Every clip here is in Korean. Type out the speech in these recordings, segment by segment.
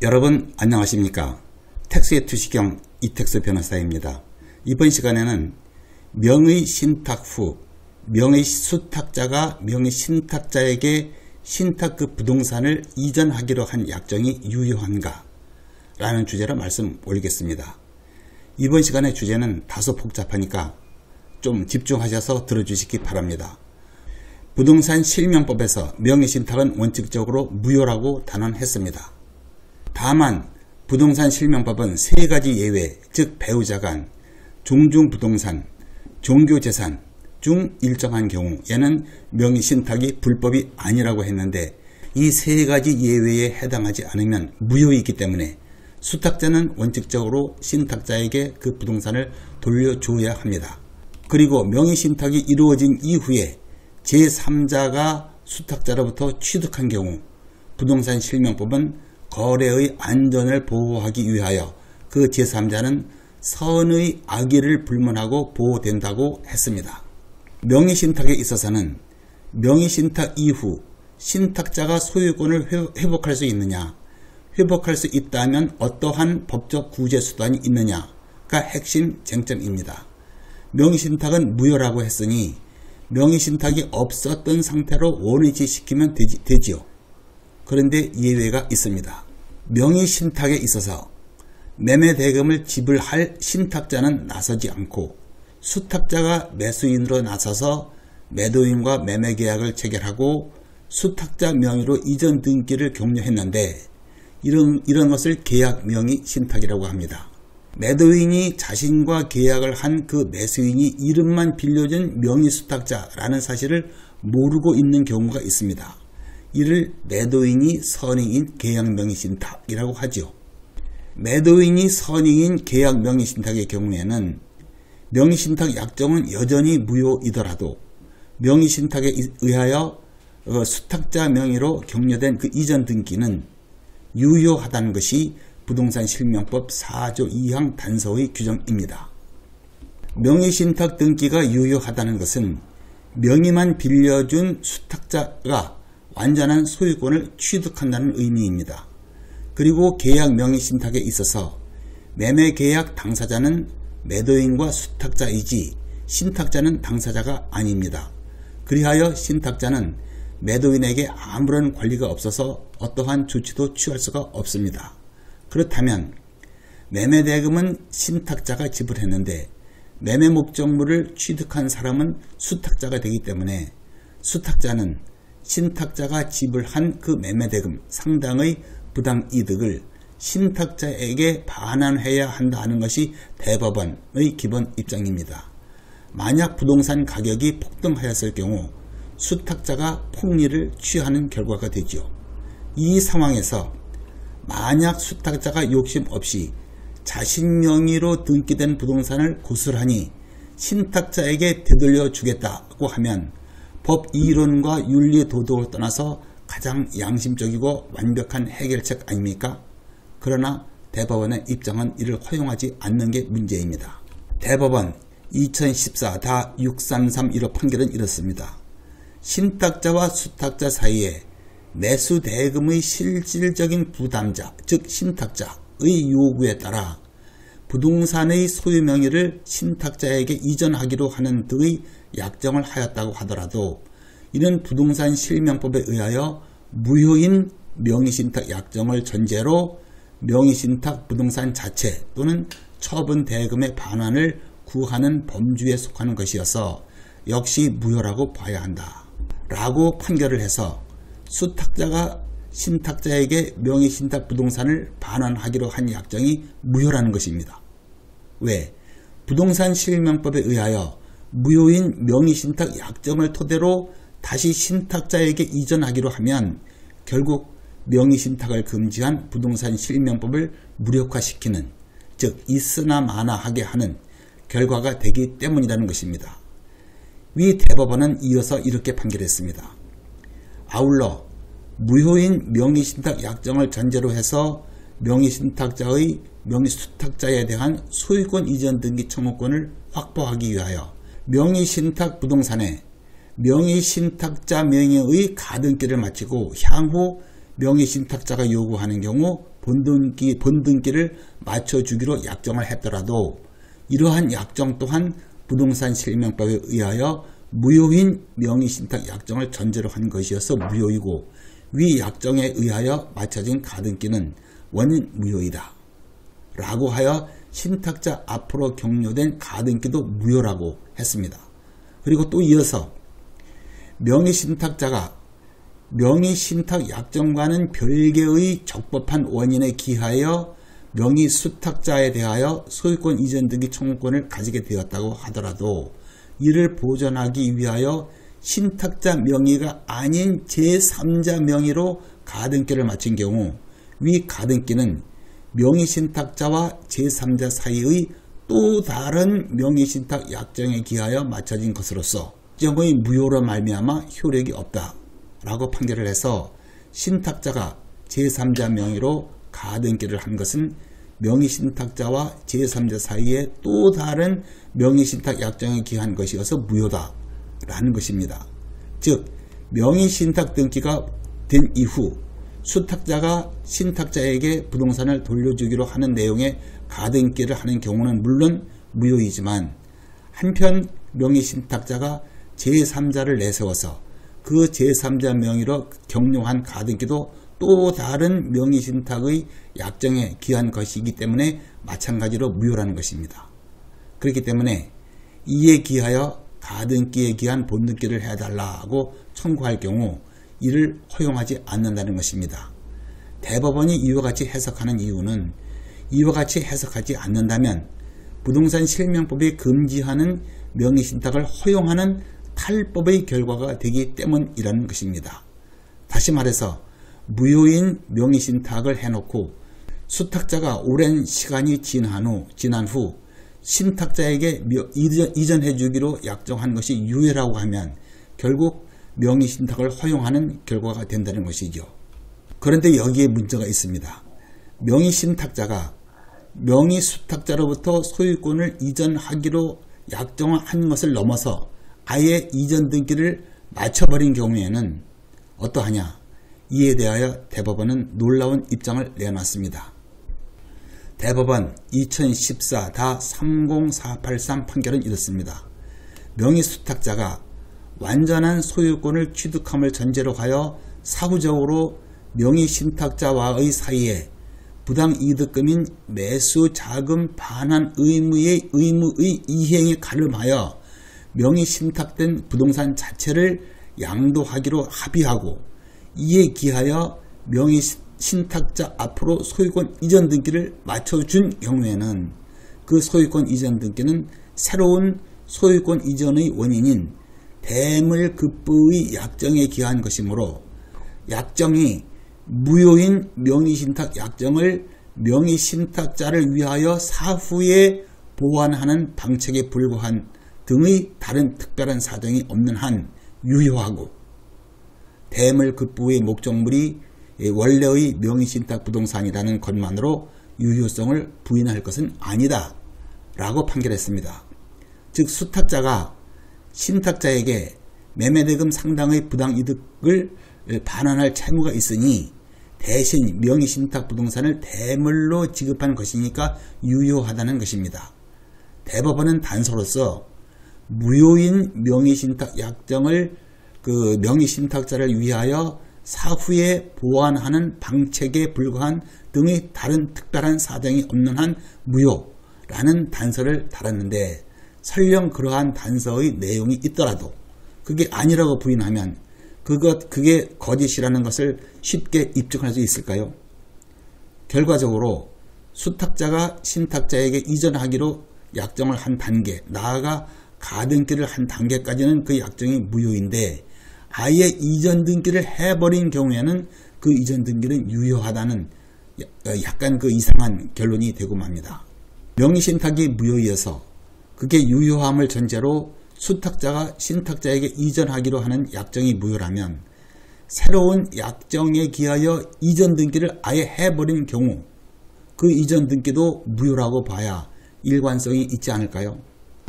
여러분 안녕하십니까? 텍스의 투시경 이택수 변호사입니다. 이번 시간에는 명의 신탁 후 명의 수탁자가 명의 신탁자에게 신탁급 부동산을 이전하기로 한 약정이 유효한가? 라는 주제로 말씀 올리겠습니다. 이번 시간의 주제는 다소 복잡하니까 좀 집중하셔서 들어주시기 바랍니다. 부동산 실명법에서 명의신탁은 원칙적으로 무효라고 단언했습니다. 다만 부동산 실명법은 세 가지 예외, 즉 배우자 간, 종중부동산, 종교재산 중 일정한 경우에는 명의신탁이 불법이 아니라고 했는데 이 세 가지 예외에 해당하지 않으면 무효이기 때문에 수탁자는 원칙적으로 신탁자에게 그 부동산을 돌려줘야 합니다. 그리고 명의신탁이 이루어진 이후에 제3자가 수탁자로부터 취득한 경우 부동산 실명법은 거래의 안전을 보호하기 위하여 그 제3자는 선의 악의를 불문하고 보호된다고 했습니다. 명의신탁에 있어서는 명의신탁 이후 신탁자가 소유권을 회복할 수 있느냐, 회복할 수 있다면 어떠한 법적 구제 수단이 있느냐가 핵심 쟁점입니다. 명의신탁은 무효라고 했으니 명의신탁이 없었던 상태로 원위치시키면 되지요. 그런데 예외가 있습니다. 명의신탁에 있어서 매매대금을 지불할 신탁자는 나서지 않고 수탁자가 매수인으로 나서서 매도인과 매매계약을 체결하고 수탁자 명의로 이전 등기를 격려했는데 이런 것을 계약 명의 신탁이라고 합니다. 매도인이 자신과 계약을 한 그 매수인이 이름만 빌려준 명의수탁자라는 사실을 모르고 있는 경우가 있습니다. 이를 매도인이 선의인 계약 명의신탁이라고 하죠. 매도인이 선의인 계약 명의신탁의 경우에는 명의신탁 약정은 여전히 무효이더라도 명의신탁에 의하여 수탁자 명의로 격려된 그 이전 등기는 유효하다는 것이 부동산 실명법 4조 2항 단서의 규정입니다. 명의신탁 등기가 유효하다는 것은 명의만 빌려준 수탁자가 완전한 소유권을 취득한다는 의미입니다. 그리고 계약 명의신탁에 있어서 매매계약 당사자는 매도인과 수탁자이지 신탁자는 당사자가 아닙니다. 그리하여 신탁자는 매도인에게 아무런 권리가 없어서 어떠한 조치도 취할 수가 없습니다. 그렇다면 매매대금은 신탁자가 지불했는데 매매 목적물을 취득한 사람은 수탁자가 되기 때문에 수탁자는 신탁자가 지불한 그 매매대금 상당의 부당이득을 신탁자에게 반환해야 한다는 것이 대법원의 기본 입장입니다. 만약 부동산 가격이 폭등하였을 경우 수탁자가 폭리를 취하는 결과가 되죠. 이 상황에서 만약 수탁자가 욕심 없이 자신 명의로 등기된 부동산을 고스란히 신탁자에게 되돌려 주겠다고 하면 법 이론과 윤리 도덕을 떠나서 가장 양심적이고 완벽한 해결책 아닙니까? 그러나 대법원의 입장은 이를 허용하지 않는 게 문제입니다. 대법원 2014-6331호 판결은 이렇습니다. 신탁자와 수탁자 사이에 매수대금의 실질적인 부담자, 즉 신탁자의 요구에 따라 부동산의 소유 명의를 신탁자에게 이전하기로 하는 등의 약정을 하였다고 하더라도 이는 부동산 실명법에 의하여 무효인 명의신탁 약정을 전제로 명의신탁 부동산 자체 또는 처분 대금의 반환을 구하는 범주에 속하는 것이어서 역시 무효라고 봐야 한다 라고 판결을 해서 수탁자가 신탁자에게 명의신탁 부동산을 반환하기로 한 약정이 무효라는 것입니다. 왜? 부동산 실명법에 의하여 무효인 명의신탁 약정을 토대로 다시 신탁자에게 이전하기로 하면 결국 명의신탁을 금지한 부동산 실명법을 무력화시키는, 즉 있으나 마나하게 하는 결과가 되기 때문이라는 것입니다. 위 대법원은 이어서 이렇게 판결했습니다. 아울러 무효인 명의신탁 약정을 전제로 해서 명의신탁자의 명의수탁자에 대한 소유권 이전 등기 청구권을 확보하기 위하여 명의신탁 부동산에 명의신탁자 명의의 가등기를 마치고 향후 명의신탁자가 요구하는 경우 본등기를 맞춰주기로 약정을 했더라도 이러한 약정 또한 부동산 실명법에 의하여 무효인 명의신탁 약정을 전제로 한 것이어서 무효이고 위 약정에 의하여 맞춰진 가등기는 원인 무효이다 라고 하여 신탁자 앞으로 격려된 가등기도 무효라고 했습니다. 그리고 또 이어서 명의신탁자가 명의신탁 약정과는 별개의 적법한 원인에 기하여 명의수탁자에 대하여 소유권 이전 등기 청구권을 가지게 되었다고 하더라도 이를 보전하기 위하여 신탁자 명의가 아닌 제3자 명의로 가등기를 마친 경우 위 가등기는 명의신탁자와 제3자 사이의 또 다른 명의신탁 약정에 기하여 맞춰진 것으로서 약정의 무효로 말미암아 효력이 없다 라고 판결을 해서 신탁자가 제3자 명의로 가등기를 한 것은 명의신탁자와 제3자 사이에 또 다른 명의신탁 약정에 기한 것이어서 무효다 라는 것입니다. 즉 명의신탁 등기가 된 이후 수탁자가 신탁자에게 부동산을 돌려주기로 하는 내용의 가등기를 하는 경우는 물론 무효이지만 한편 명의신탁자가 제3자를 내세워서 그 제3자 명의로 격려한 가등기도 또 다른 명의신탁의 약정에 기한 것이기 때문에 마찬가지로 무효라는 것입니다. 그렇기 때문에 이에 기하여 가등기에 기한 본등기를 해달라고 청구할 경우 이를 허용하지 않는다는 것입니다. 대법원이 이와 같이 해석하는 이유는 이와 같이 해석하지 않는다면 부동산 실명법이 금지하는 명의신탁을 허용하는 탈법의 결과가 되기 때문이라는 것입니다. 다시 말해서 무효인 명의신탁을 해놓고 수탁자가 오랜 시간이 지난 후 신탁자에게 이전해 주기로 약정한 것이 유효라고 하면 결국 명의신탁을 허용하는 결과가 된다는 것이죠. 그런데 여기에 문제가 있습니다. 명의신탁자가 명의수탁자로부터 소유권을 이전하기로 약정한 것을 넘어서 아예 이전 등기를 맞춰버린 경우에는 어떠하냐? 이에 대하여 대법원은 놀라운 입장을 내놨습니다. 대법원 2014-30483 판결은 이렇습니다. 명의수탁자가 완전한 소유권을 취득함을 전제로 하여 사후적으로 명의신탁자와의 사이에 부당이득금인 매수자금 반환 의무의 이행에 가름하여 명의신탁된 부동산 자체를 양도하기로 합의하고 이에 기하여 명의신탁자 앞으로 소유권 이전 등기를 맞춰준 경우에는 그 소유권 이전 등기는 새로운 소유권 이전의 원인인 대물급부의 약정에 기한 것이므로 약정이 무효인 명의신탁 약정을 명의신탁자를 위하여 사후에 보완하는 방책에 불과한 등의 다른 특별한 사정이 없는 한 유효하고 대물급부의 목적물이 원래의 명의신탁 부동산이라는 것만으로 유효성을 부인할 것은 아니다 라고 판결했습니다. 즉 수탁자가 신탁자에게 매매대금 상당의 부당이득을 반환할 채무가 있으니 대신 명의신탁 부동산을 대물로 지급한 것이니까 유효하다는 것입니다. 대법원은 단서로서 무효인 명의신탁 약정을 그 명의신탁자를 위하여 사후에 보완하는 방책에 불과한 등의 다른 특별한 사정이 없는 한 무효라는 단서를 달았는데 설령 그러한 단서의 내용이 있더라도 그게 아니라고 부인하면 그게 거짓이라는 것을 쉽게 입증할 수 있을까요? 결과적으로 수탁자가 신탁자에게 이전하기로 약정을 한 단계, 나아가 가등기를 한 단계까지는 그 약정이 무효인데 아예 이전 등기를 해버린 경우에는 그 이전 등기는 유효하다는 약간 그 이상한 결론이 되고 맙니다. 명의신탁이 무효이어서 그게 유효함을 전제로 수탁자가 신탁자에게 이전하기로 하는 약정이 무효라면 새로운 약정에 기하여 이전 등기를 아예 해버린 경우 그 이전 등기도 무효라고 봐야 일관성이 있지 않을까요?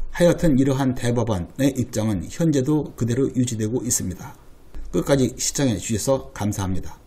하여튼 이러한 대법원의 입장은 현재도 그대로 유지되고 있습니다. 끝까지 시청해 주셔서 감사합니다.